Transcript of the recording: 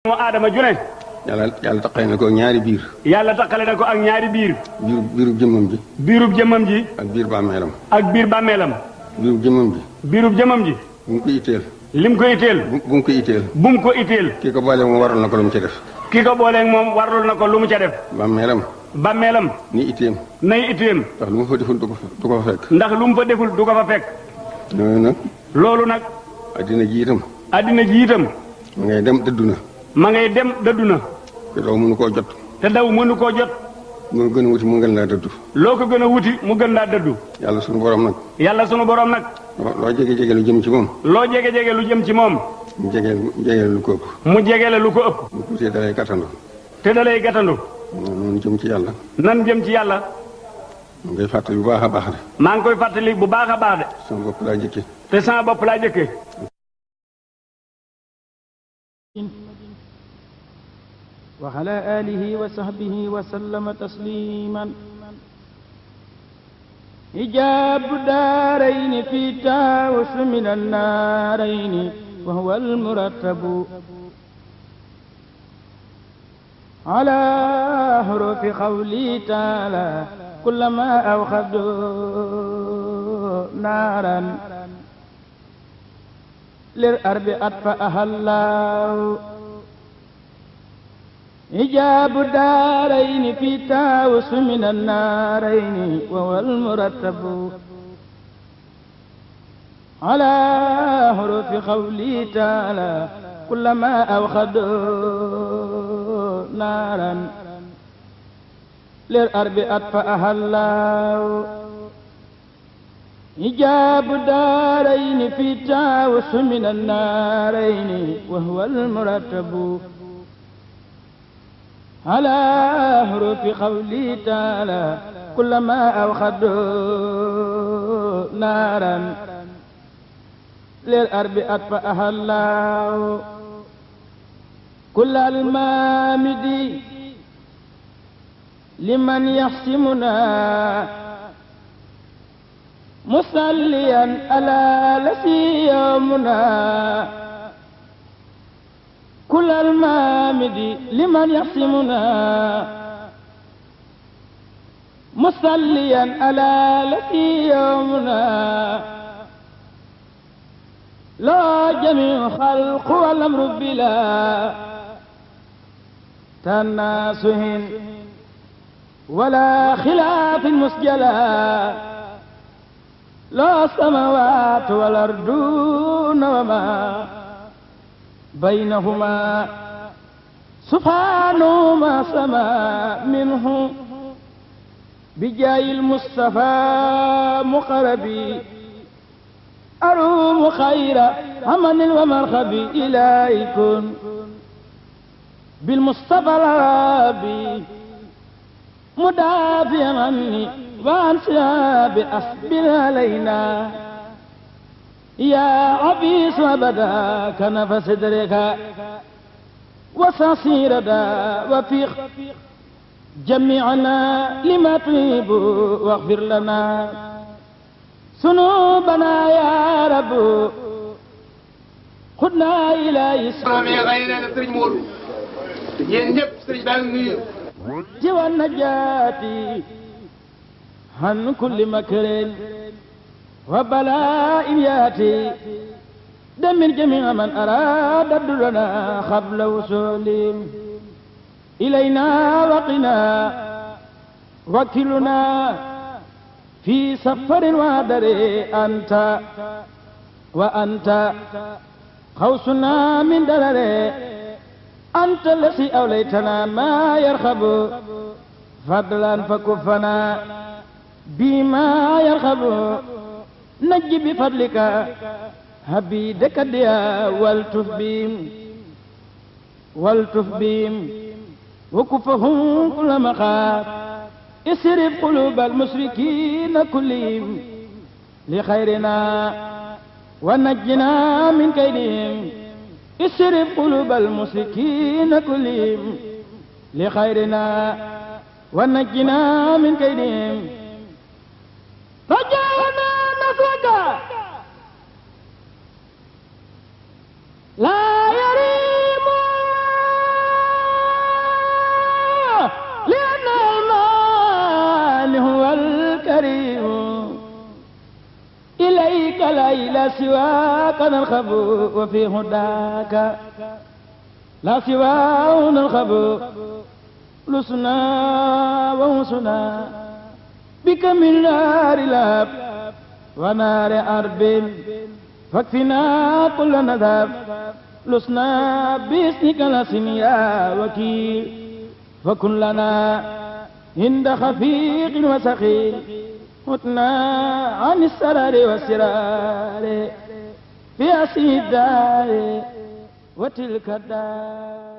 mu aadama ju ne yàlla taqale na ko ak ñaari biir. yàlla taqale na ko ak ñaari biir. biirub jëmmam ji. biirub jëmmam ji. ak biir bàmmeelam. ak biir bàmmeelam. biirub jëmmam ji. biirub jëmmam ji. bu mu ko itteel. lim ko itteel. bu mu ko itteel. bu mu ko itteel. kii ko boole moom waral na ko lu mu ca def. kii ko booleeg moom warul na ko lu mu ca def. bàmmeelam. bàmmeelam. ni itteem. nay itteem. ndax lu mu fa deful du ko fa fekk. ndax lu mu fa deful du ko fa fekk. loolu nag. loolu nag. addina ji itam. addina ji itam. ma ngay dem dëddu na. ma ngay dem dëddu na. te daw mënu koo jot. te daw mënu koo jot. moo gën a wuti mu gën laa dëddu. loo ko gën a wuti mu gën laa dëddu. yàlla sunu borom nag. yàlla sunu borom nag. loo jege lu jëm ci moom. loo jege lu jëm ci moom. mu jege lu ko ëpp. mu jegele lu ko ëpp. mu tuutee dalay gàttandu. te dalay gàttandu. noonu jëm ci yàlla. nan jëm ci yàlla. mu ngay fàttali bu baax a baax de. maa ngi koy fàttali bu baax a baax de. sama bopp laa jëkke. te sama bopp laa jëkke. wa ala alihi wa sahbihi wa sallama tasliman hijabu daarayni fi taawus min annaarayni wa huwa almurattabu ala hurufi qawli taala kullama awqadu naaran lil ardi atfa'aha allahu حجاب الدارين في تاوس من النارين وهو المرتب على حروف قوله تعالى كلما أوقدوا نارا للأرض أطفأها الله حجاب الدارين في تاوس من النارين وهو المرتب على حروف قوله تعالى كلما أوقدوا نارا للأرض أطفأها الله كل المامد لمن يحسمنا مصليا على لسي يومنا كل المامد لمن يحسمنا مصليا على الذي يومنا لا جميع خلق والأمر بلا تناسه ولا خلاف مسجلا لا السماوات والأرضون وما بينهما سبحانه ما سما منه بجاي المصطفى مقربي أروم خير همن ومرخب إليكم بالمصطفى العربي مدافعا عني وعن سياب أصبر علينا يا عبيس أبدا كنف صدرك وسعصير دا وفيق جميعنا لما تريب واغفر لنا ذنوبنا يا رب خذنا إلى جوى النجاة عن كل مكر وبلاء ياتي دمر جميع من أراد الدرنا قبل وصولهم إلينا وقنا وكلنا في سفر وادر أنت وأنت خوصنا من درر أنت الذي أوليتنا ما يرخب فضلا فكفنا بما يرخب نجي بفضلك حبيدك ديا والتف بهم وكفهم كل مخاف اسرب قلوب المشركين كلهم لخيرنا ونجنا من كيدهم اسرب قلوب المشركين كلهم لخيرنا ونجنا من كيدهم رجعنا نصرك لا يريم سواك نرخب وفي هداك لا سواه نرخب لسنا ووسنا بك من نار لهب ونار أرب فاكفنا كل نذاب لسنا باسمك لسن يا وكيل فكن لنا عند خفيق وسخيل متنا عن السرر والسرار في أسي الدار وتلك الدار